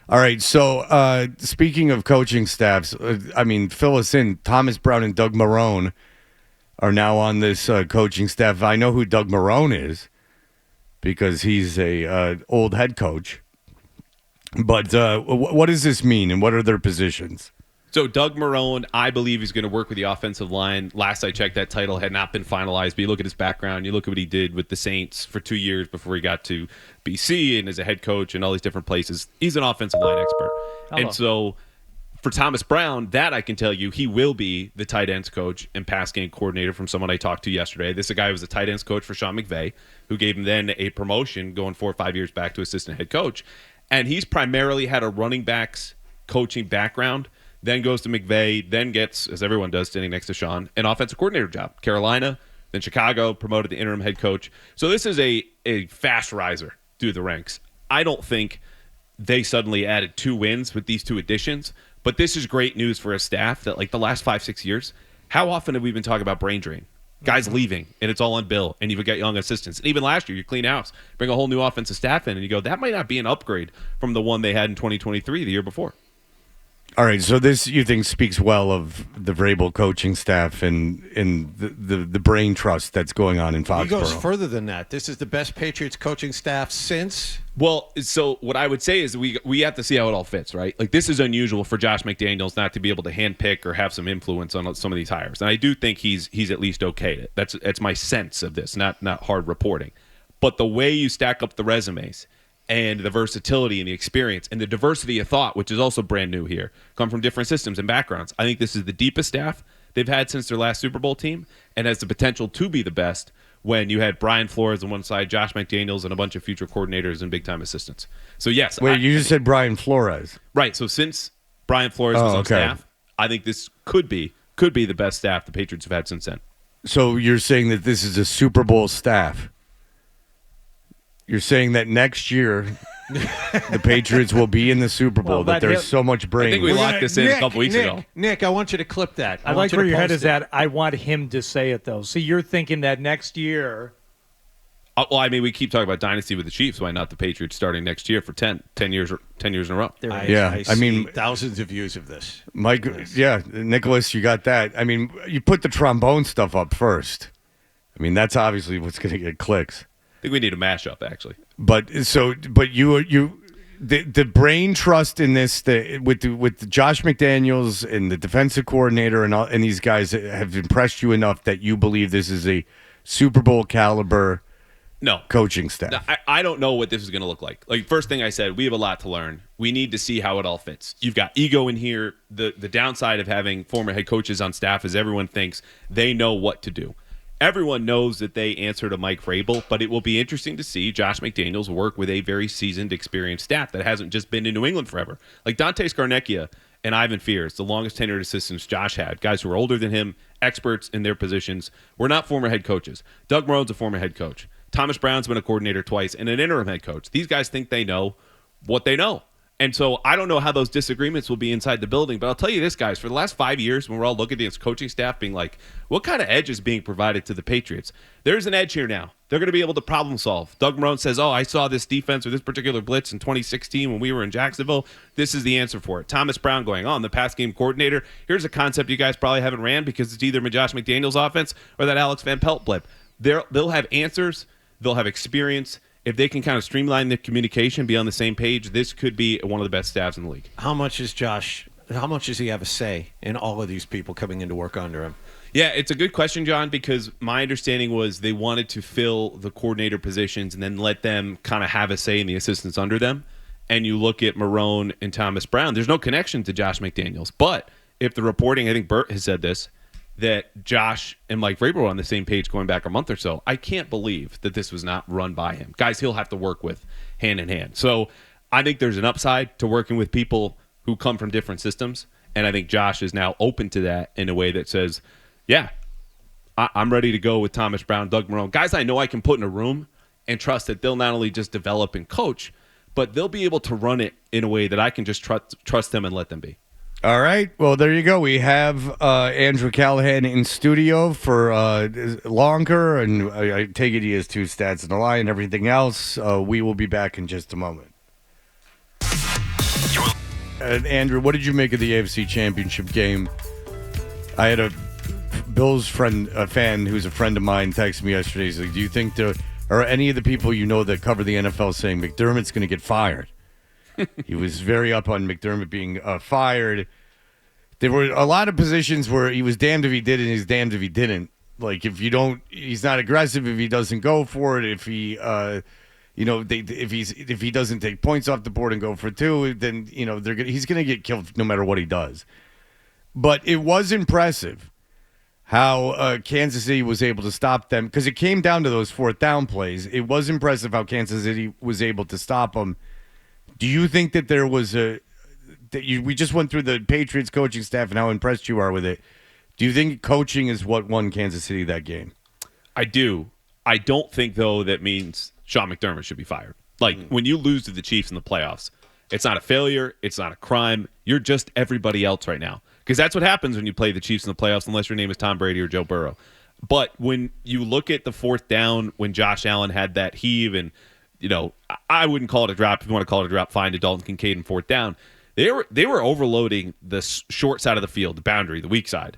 All right. So speaking of coaching staffs, fill us in. Thomas Brown and Doug Marrone are now on this coaching staff. I know who Doug Marrone is because he's a old head coach. But what does this mean, and what are their positions? So Doug Marrone, I believe he's going to work with the offensive line. Last I checked, that title had not been finalized. But you look at his background, you look at what he did with the Saints for 2 years before he got to BC and as a head coach and all these different places. He's an offensive line expert. Hello. And so for Thomas Brown, that I can tell you, he will be the tight ends coach and pass game coordinator from someone I talked to yesterday. This is a guy who was a tight ends coach for Sean McVay, who gave him then a promotion going 4 or 5 years back to assistant head coach. And he's primarily had a running backs coaching background, then goes to McVay, then gets, as everyone does standing next to Sean, an offensive coordinator job. Carolina, then Chicago, promoted to interim head coach. So this is a fast riser through the ranks. I don't think they suddenly added 2 wins with these 2 additions, but this is great news for a staff that, like, the last 5-6 years, how often have we been talking about brain drain? Guys leaving, and it's all on Bill, and you've got young assistants. And even last year, you clean house, bring a whole new offensive staff in, and you go, that might not be an upgrade from the one they had in 2023, the year before. All right, so this, you think, speaks well of the Vrabel coaching staff and the brain trust that's going on in Foxborough. He goes further than that. This is the best Patriots coaching staff since. Well, so what I would say is we have to see how it all fits, right? Like, this is unusual for Josh McDaniels not to be able to handpick or have some influence on some of these hires, and I do think he's at least okay. That's my sense of this, not hard reporting. But the way you stack up the resumes and the versatility and the experience and the diversity of thought, which is also brand new here, come from different systems and backgrounds. I think this is the deepest staff they've had since their last Super Bowl team and has the potential to be the best when you had Brian Flores on one side, Josh McDaniels, and a bunch of future coordinators and big-time assistants. So, yes. Wait, you just said Brian Flores. Right. So since Brian Flores was on staff, I think this could be the best staff the Patriots have had since then. So you're saying that this is a Super Bowl staff? You're saying that next year the Patriots will be in the Super Bowl, that there's so much brain. I think we locked this in a couple weeks ago. Nick, I want you to clip that. I like where your head is at. I want him to say it, though. See, you're thinking that next year. Well, I mean, we keep talking about dynasty with the Chiefs. Why not the Patriots starting next year for 10 years in a row? I mean, thousands of views of this. Mike, Nicholas, you got that. I mean, you put the trombone stuff up first. I mean, that's obviously what's going to get clicks. I think we need a mashup, actually. But the brain trust in this, with Josh McDaniels and the defensive coordinator and these guys have impressed you enough that you believe this is a Super Bowl caliber coaching staff. No, I don't know what this is going to look like. Like, first thing I said, we have a lot to learn. We need to see how it all fits. You've got ego in here. The downside of having former head coaches on staff is everyone thinks they know what to do. Everyone knows that they answer to Mike Vrabel, but it will be interesting to see Josh McDaniels work with a very seasoned, experienced staff that hasn't just been in New England forever. Like Dante Scarnecchia and Ivan Fears, the longest tenured assistants Josh had, guys who are older than him, experts in their positions, were not former head coaches. Doug Marrone's a former head coach. Thomas Brown's been a coordinator twice and an interim head coach. These guys think they know what they know. And so I don't know how those disagreements will be inside the building, but I'll tell you this, guys, for the last 5 years, when we're all looking at this coaching staff being like, what kind of edge is being provided to the Patriots? There's an edge here now. They're going to be able to problem solve. Doug Marrone says, I saw this defense or this particular blitz in 2016 when we were in Jacksonville. This is the answer for it. Thomas Brown going, I'm the pass game coordinator. Here's a concept you guys probably haven't ran because it's either Josh McDaniels offense or that Alex Van Pelt blip. They'll have answers. They'll have experience. If they can kind of streamline the communication, be on the same page, this could be one of the best staffs in the league. How much does he have a say in all of these people coming into work under him? Yeah, it's a good question, John, because my understanding was they wanted to fill the coordinator positions and then let them kind of have a say in the assistants under them. And you look at Marrone and Thomas Brown, there's no connection to Josh McDaniels. But if the reporting, I think Bert has said this, that Josh and Mike Vrabel were on the same page going back a month or so, I can't believe that this was not run by him. Guys he'll have to work with hand in hand. So I think there's an upside to working with people who come from different systems, and I think Josh is now open to that in a way that says, yeah, I'm ready to go with Thomas Brown, Doug Marrone. Guys I know I can put in a room and trust that they'll not only just develop and coach, but they'll be able to run it in a way that I can just trust them and let them be. All right. Well, there you go. We have Andrew Callahan in studio for longer, and I take it he has 2 stats in the line and everything else. We will be back in just a moment. Andrew, what did you make of the AFC Championship game? I had a Bills friend, a fan who's a friend of mine, text me yesterday. He's like, do you think there are any of the people you know that cover the NFL saying McDermott's going to get fired? He was very up on McDermott being fired. There were a lot of positions where he was damned if he did and he's damned if he didn't. Like, if you don't, he's not aggressive if he doesn't go for it. If he, if he doesn't take points off the board and go for two, then he's going to get killed no matter what he does. But it was impressive how Kansas City was able to stop them because it came down to those fourth down plays. It was impressive how Kansas City was able to stop them. Do you think that there was we just went through the Patriots coaching staff and how impressed you are with it? Do you think coaching is what won Kansas City that game? I do. I don't think, though, that means Sean McDermott should be fired. Like, when you lose to the Chiefs in the playoffs, it's not a failure. It's not a crime. You're just everybody else right now. Because that's what happens when you play the Chiefs in the playoffs, unless your name is Tom Brady or Joe Burrow. But when you look at the fourth down, when Josh Allen had that heave, and, I wouldn't call it a drop. If you want to call it a drop, fine, to Dalton Kincaid in fourth down. They were overloading the short side of the field, the boundary, the weak side.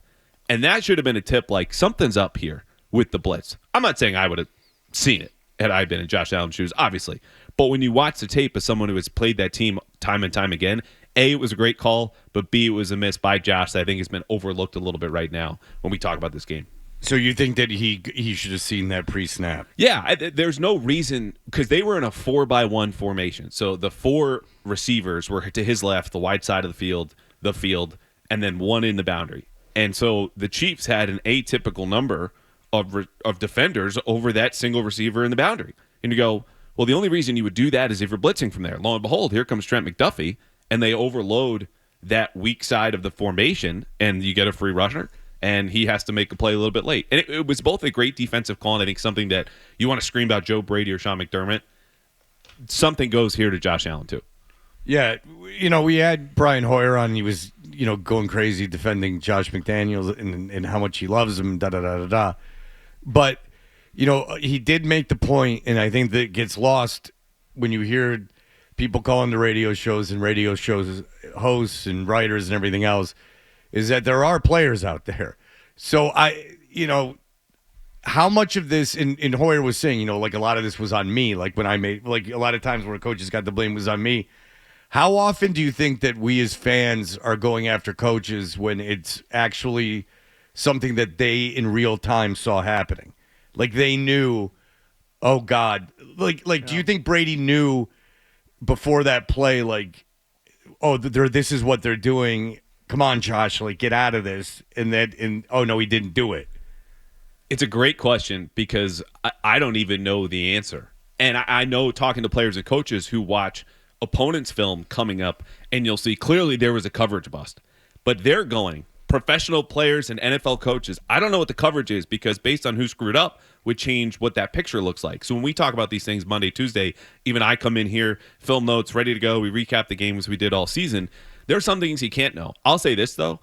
And that should have been a tip like something's up here with the blitz. I'm not saying I would have seen it had I been in Josh Allen's shoes, obviously. But when you watch the tape as someone who has played that team time and time again, A, it was a great call, but B, it was a miss by Josh that I think has been overlooked a little bit right now when we talk about this game. So you think that he should have seen that pre-snap? Yeah, there's no reason because they were in a 4-by-1 formation. So the four receivers were to his left, the wide side of the field, and then one in the boundary. And so the Chiefs had an atypical number of defenders over that single receiver in the boundary. And you go, well, the only reason you would do that is if you're blitzing from there. Lo and behold, here comes Trent McDuffie, and they overload that weak side of the formation, and you get a free rusher, and he has to make a play a little bit late. And it was both a great defensive call, and I think something that you want to scream about Joe Brady or Sean McDermott. Something goes here to Josh Allen, too. Yeah, we had Brian Hoyer on. He was, going crazy defending Josh McDaniels and how much he loves him, da-da-da-da-da. But, he did make the point, and I think that it gets lost when you hear people calling the radio shows hosts and writers and everything else, is that there are players out there. So, how much of this, and Hoyer was saying, like a lot of this was on me, like when I made, like a lot of times where coaches got the blame was on me. How often do you think that we as fans are going after coaches when it's actually something that they in real time saw happening? Like they knew, oh God, do you think Brady knew before that play, like, oh, this is what they're doing. Come on, Josh, like get out of this. And oh no, he didn't do it. It's a great question because I don't even know the answer. And I know talking to players and coaches who watch opponent's film coming up, and you'll see clearly there was a coverage bust. But they're going, professional players and NFL coaches, I don't know what the coverage is because based on who screwed up would change what that picture looks like. So when we talk about these things Monday, Tuesday, even I come in here, film notes, ready to go. We recap the games we did all season. There are some things you can't know. I'll say this, though.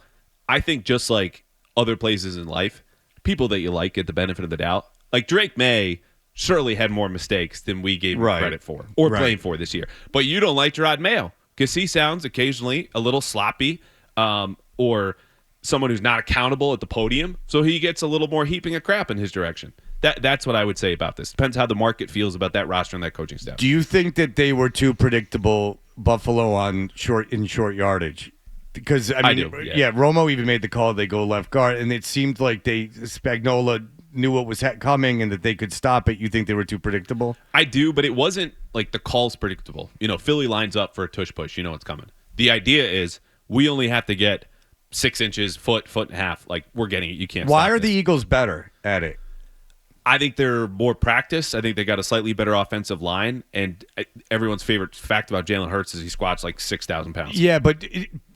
I think just like other places in life, people that you like get the benefit of the doubt. Like Drake May surely had more mistakes than we gave him credit for or blame for this year. But you don't like Gerard Mayo because he sounds occasionally a little sloppy or someone who's not accountable at the podium. So he gets a little more heaping of crap in his direction. That's what I would say about this. Depends how the market feels about that roster and that coaching staff. Do you think that they were too predictable, Buffalo, on short yardage? Because I mean, Romo even made the call. They go left guard, and it seemed like Spagnuolo knew what was coming and that they could stop it. You think they were too predictable? I do, but it wasn't like the call's predictable. Philly lines up for a tush push. You know what's coming. The idea is we only have to get 6 inches, foot and a half. Like we're getting it. You can't. Why are the Eagles better at it? I think they're more practiced. I think they got a slightly better offensive line, and everyone's favorite fact about Jalen Hurts is he squats like 6,000 pounds. Yeah, but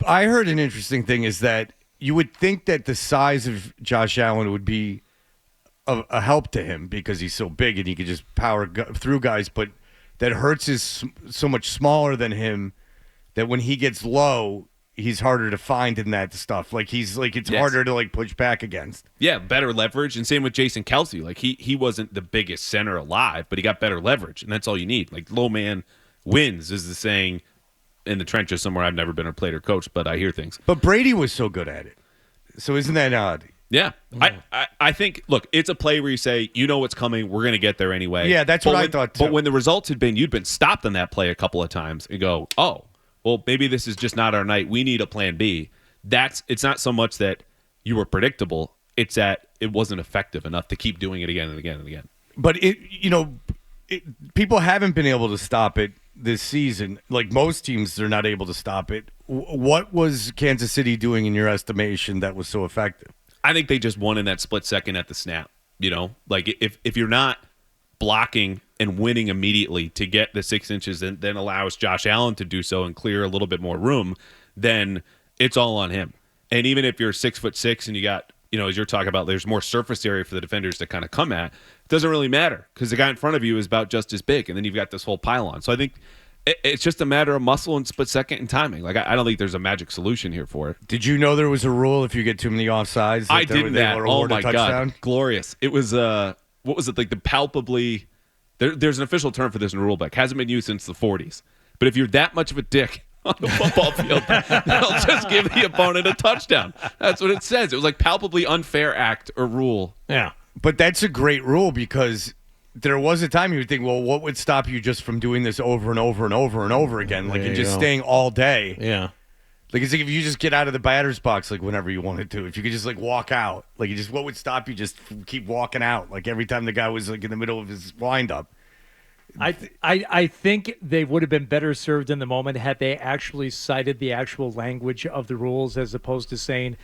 I heard an interesting thing is that you would think that the size of Josh Allen would be a help to him because he's so big and he could just power through guys, but that Hurts is so much smaller than him that when he gets low, he's harder to find in that stuff. Like it's harder to push back against. Yeah, better leverage, and same with Jason Kelce. Like he wasn't the biggest center alive, but he got better leverage, and that's all you need. Like low man wins is the saying in the trenches somewhere. I've never been or played or coached, but I hear things. But Brady was so good at it. So isn't that odd? Yeah. I think, look, it's a play where you say, you know what's coming. We're going to get there anyway. Yeah, that's what I thought, too. But when the results had been, you'd been stopped on that play a couple of times and go, oh, well, maybe this is just not our night. We need a plan B. It's not so much that you were predictable. It's that it wasn't effective enough to keep doing it again and again and again. But, people haven't been able to stop it this season. Like most teams, they're not able to stop it. What was Kansas City doing in your estimation that was so effective? I think they just won in that split second at the snap. Like if you're not blocking and winning immediately to get the 6 inches and then allows Josh Allen to do so and clear a little bit more room, then it's all on him. And even if you're 6'6" and you got, as you're talking about, there's more surface area for the defenders to kind of come at, it doesn't really matter because the guy in front of you is about just as big. And then you've got this whole pylon. So I think it's just a matter of muscle and split second and timing. Like I don't think there's a magic solution here for it. Did you know there was a rule if you get too many offsides? I did that. Oh my touchdown? God, glorious! It was what was it like? The palpably there's an official term for this in the rule book. Hasn't been used since the 40s. But if you're that much of a dick on the football field, they'll just give the opponent a touchdown. That's what it says. It was like palpably unfair act or rule. Yeah, but that's a great rule because there was a time you would think, well, what would stop you just from doing this over and over and over and over again, like and just staying all day? Yeah. Like it's like if you just get out of the batter's box like whenever you wanted to, if you could just like walk out, like what would stop you just keep walking out like every time the guy was like in the middle of his windup? I think they would have been better served in the moment had they actually cited the actual language of the rules as opposed to saying,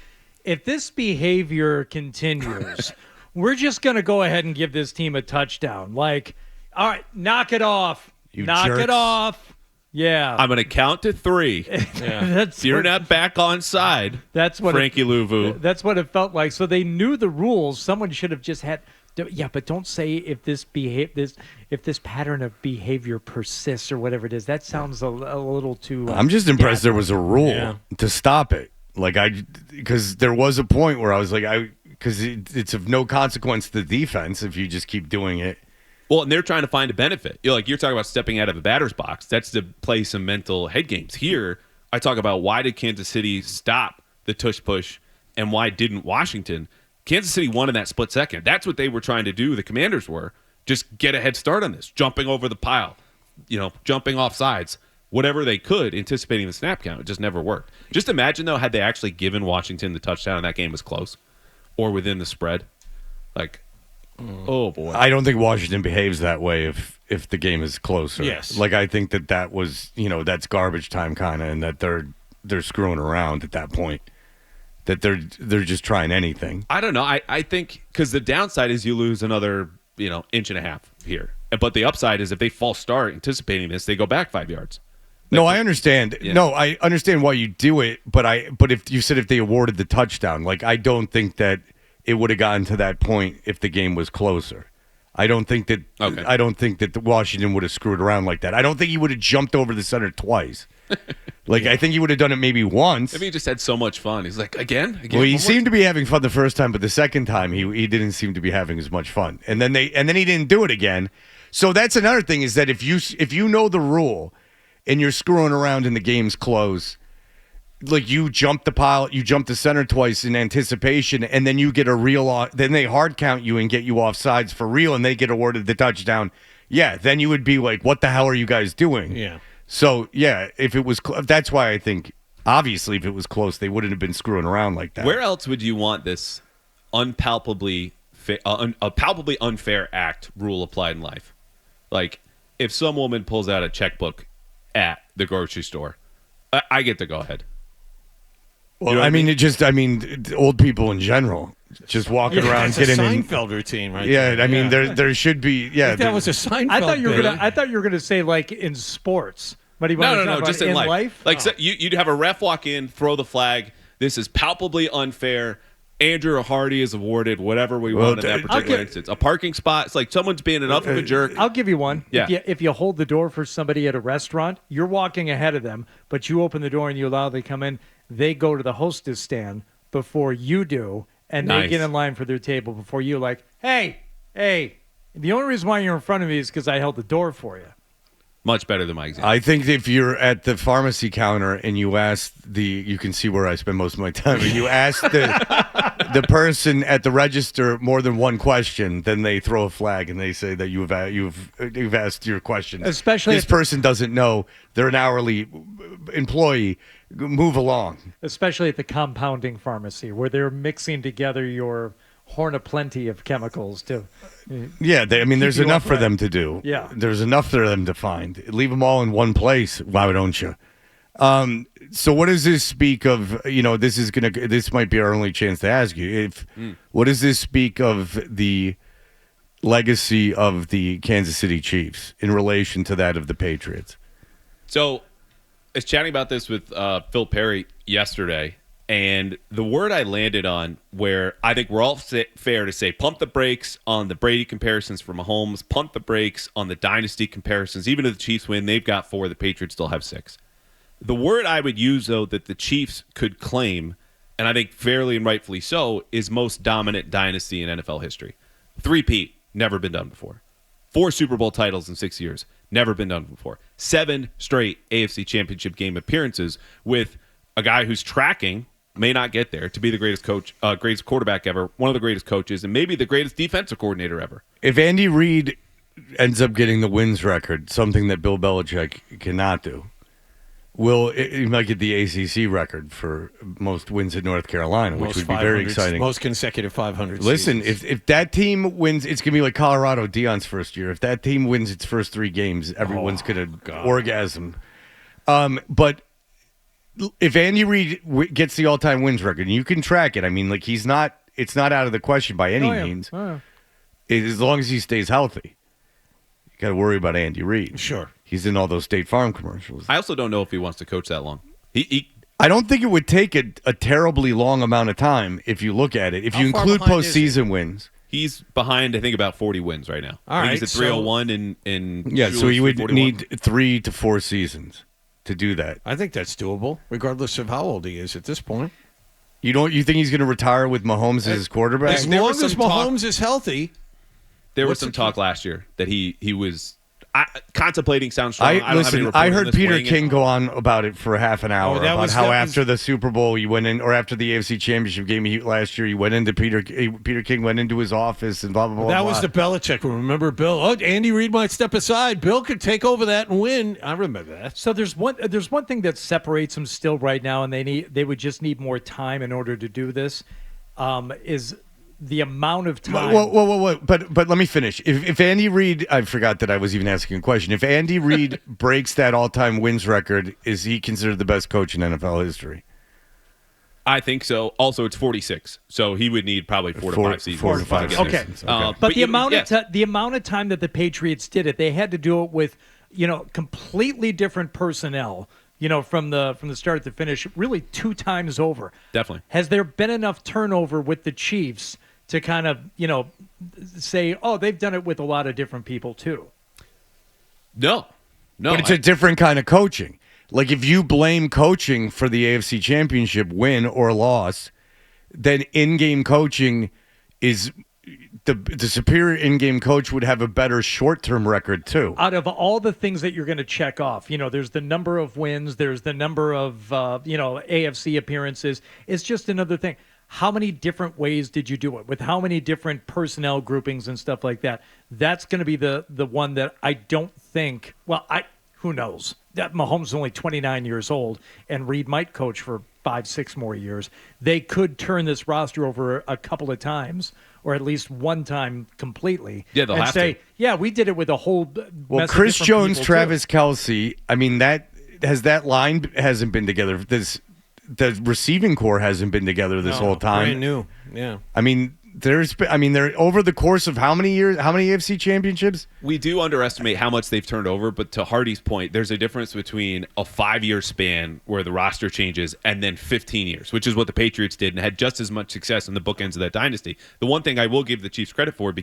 if this behavior continues, we're just going to go ahead and give this team a touchdown. Like, all right, knock it off. Knock it off. Yeah. I'm going to count to 3. Yeah. You're not back on side. That's what Frankie Louvu. That's what it felt like. So they knew the rules. Someone should have just had. Yeah, but don't say if this pattern of behavior persists or whatever it is. That sounds a little too. I'm just impressed there was a rule to stop it. Like because there was a point where I was like because it's of no consequence to the defense if you just keep doing it. Well, and they're trying to find a benefit. You're talking about stepping out of a batter's box. That's to play some mental head games. Here, I talk about why did Kansas City stop the tush push and why didn't Washington? Kansas City won in that split second. That's what they were trying to do. The Commanders were just get a head start on this, jumping over the pile, jumping off sides, whatever they could, anticipating the snap count. It just never worked. Just imagine, though, had they actually given Washington the touchdown and that game was close or within the spread. Like, oh, boy. I don't think Washington behaves that way if the game is closer. Yes. Like, I think that was, that's garbage time kind of, and that they're screwing around at that point. That they're just trying anything. I don't know. I think because the downside is you lose another, inch and a half here. But the upside is if they false start anticipating this, they go back 5 yards. No, I understand. Yeah. No, I understand why you do it, but if you said if they awarded the touchdown, like I don't think that it would have gotten to that point if the game was closer. I don't think that the Washington would have screwed around like that. I don't think he would have jumped over the center twice. I think he would have done it maybe once. Maybe he just had so much fun. He's like, again? Well, he seemed to be having fun the first time, but the second time he didn't seem to be having as much fun. And then he didn't do it again. So that's another thing is that if you know the rule and you're screwing around and the game's close, like you jump the pile, you jump the center twice in anticipation, and then you get a real. Then they hard count you and get you off sides for real, and they get awarded the touchdown. Yeah, then you would be like, "What the hell are you guys doing?" Yeah. So yeah, if it was, that's why I think obviously if it was close, they wouldn't have been screwing around like that. Where else would you want this palpably unfair act rule applied in life? Like if some woman pulls out a checkbook at the grocery store, I get to go ahead. Well, I mean, old people in general just walking around That's getting a Seinfeld routine, right? Yeah, I mean, there should be. Yeah, that was a Seinfeld. I thought you were gonna say like in sports, but no, just in life. Like oh. so you'd have a ref walk in, throw the flag. This is palpably unfair. Andrew Hardy is awarded whatever we want in that particular instance. A parking spot. It's like someone's being enough of a jerk. I'll give you one. Yeah. If you hold the door for somebody at a restaurant, you're walking ahead of them, but you open the door and you allow them to come in. They go to the hostess stand before you do, and they get in line for their table before you. Like, hey, the only reason why you're in front of me is because I held the door for you. Much better than my example. I think if you're at the pharmacy counter and you ask you can see where I spend most of my time. And you ask the person at the register more than one question, then they throw a flag and they say that you've asked your questions. Especially this person doesn't know they're an hourly employee. Move along. Especially at the compounding pharmacy where they're mixing together your horn of plenty of chemicals to. Yeah, there's enough for upright. them to do. Yeah. There's enough for them to find. Leave them all in one place. Why don't you? So what does this speak of? This might be our only chance to ask you. What does this speak of the legacy of the Kansas City Chiefs in relation to that of the Patriots? So, I was chatting about this with Phil Perry yesterday, and the word I landed on, where I think we're all fair to say, pump the brakes on the Brady comparisons for Mahomes, pump the brakes on the dynasty comparisons. Even if the Chiefs win, they've got 4, the Patriots still have 6. The word I would use, though, that the Chiefs could claim, and I think fairly and rightfully so, is most dominant dynasty in NFL history. 3-peat, never been done before. 4 Super Bowl titles in 6 years, never been done before. 7 straight AFC Championship game appearances with a guy who's tracking, may not get there, to be the greatest coach, greatest quarterback ever, one of the greatest coaches, and maybe the greatest defensive coordinator ever. If Andy Reid ends up getting the wins record, something that Bill Belichick cannot do, he might get the ACC record for most wins at North Carolina, which would be very exciting. Most consecutive 500 Listen, seasons. if that team wins, it's going to be like Colorado, Deion's first year. If that team wins its first 3 games, everyone's going to orgasm. But if Andy Reid gets the all-time wins record, and you can track it, it's not out of the question by any means. As long as he stays healthy. You got to worry about Andy Reid. Sure. He's in all those State Farm commercials. I also don't know if he wants to coach that long. I don't think it would take a terribly long amount of time if you look at it. If you include postseason wins. He's behind, I think, about 40 wins right now. All right, he's at 301 in Yeah, so he would 41. need 3 to 4 seasons to do that. I think that's doable, regardless of how old he is at this point. You think he's going to retire with Mahomes as his quarterback? As There long was as some talk- Mahomes is healthy. There was What's some the talk last year that he was contemplating. Sounds strong. I don't have any Listen, report I on heard this Peter weighing King in. go on about it for half an hour about how after the Super Bowl you went in, or after the AFC Championship game last year, you went into Peter King went into his office and blah blah blah. That blah. was the Belichick. Remember, Bill? Oh, Andy Reid might step aside. Bill could take over that and win. I remember that. So there's one thing that separates them still right now, and they would just need more time in order to do this. Is the amount of time. Whoa. But let me finish. If Andy Reid, I forgot that I was even asking a question. If Andy Reid breaks that all-time wins record, is he considered the best coach in NFL history? I think so. Also, it's 46, so he would need probably 4 to 5 seasons. 4 to 5 to get there. seasons. But the amount of time that the Patriots did it, they had to do it with completely different personnel. From the start to finish, really 2 times over. Definitely. Has there been enough turnover with the Chiefs to kind of, say, oh, they've done it with a lot of different people too? No. But it's a different kind of coaching. Like if you blame coaching for the AFC Championship win or loss, then in-game coaching is the superior in-game coach would have a better short-term record too. Out of all the things that you're going to check off, there's the number of wins, there's the number of AFC appearances. It's just another thing. How many different ways did you do it? With how many different personnel groupings and stuff like that? That's going to be the one that I don't think. Well, who knows? That Mahomes is only 29 years old, and Reid might coach for 5-6 more years. They could turn this roster over a couple of times, or at least one time completely. Yeah, they'll and have say, to. yeah, we did it with a whole. Well, mess of Chris different Jones, people, Travis too. Kelce. That line hasn't been together. The receiving core hasn't been together this whole time. Brand new. Yeah. They're over the course of how many years? How many AFC championships? We do underestimate how much they've turned over, but to Hardy's point, there's a difference between a 5-year span where the roster changes and then 15 years, which is what the Patriots did and had just as much success in the bookends of that dynasty. The one thing I will give the Chiefs credit for,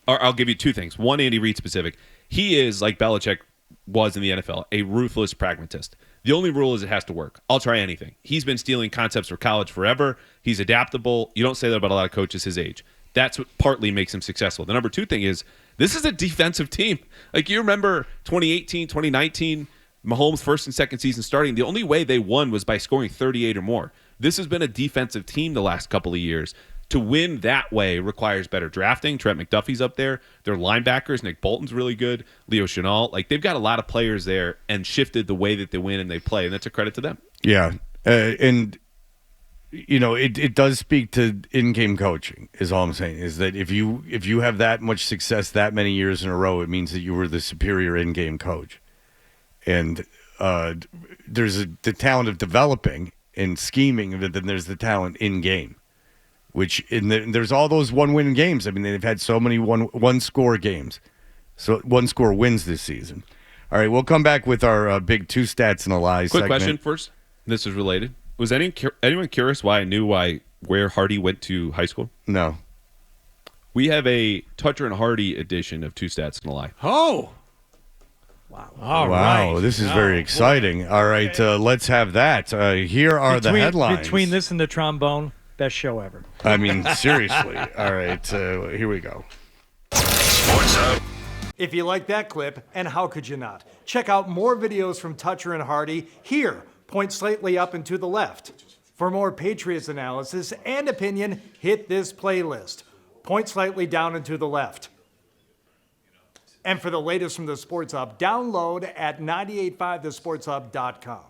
I'll give you 2 things. One, Andy Reid specific. He is, like Belichick was in the NFL, a ruthless pragmatist. The only rule is it has to work. I'll try anything. He's been stealing concepts from college forever. He's adaptable. You don't say that about a lot of coaches his age. That's what partly makes him successful. The number two thing is this is a defensive team. Like, you remember 2018, 2019, Mahomes' first and second season starting, the only way they won was by scoring 38 or more. This has been a defensive team the last couple of years. To win that way requires better drafting. Trent McDuffie's up there. Their linebackers, Nick Bolton's really good. Leo Chenal. Like, they've got a lot of players there and shifted the way that they win and they play, and that's a credit to them. Yeah. And, you know, it does speak to in-game coaching, is all I'm saying, is that if you have that much success that many years in a row, it means that you were the superior in-game coach. And there's the talent of developing and scheming, but then there's the talent in-game. There's all those one-win games. I mean, they've had so many one-score games. So one-score wins this season. All right, we'll come back with our big two stats and a lie Quick segment. question first. This is related. Was anyone curious why I knew where Hardy went to high school? No. We have a Toucher and Hardy edition of Two Stats and a Lie. Oh. Wow. All Wow, right. this is very exciting. All right, let's have that. Here are the headlines. Between this and the trombone, best show ever. I mean, seriously. All right, here we go. Sports Up. If you like that clip, and how could you not? Check out more videos from Toucher and Hardy here. Point slightly up and to the left. For more Patriots analysis and opinion, hit this playlist. Point slightly down and to the left. And for the latest from the Sports Hub, download at 985thesportshub.com.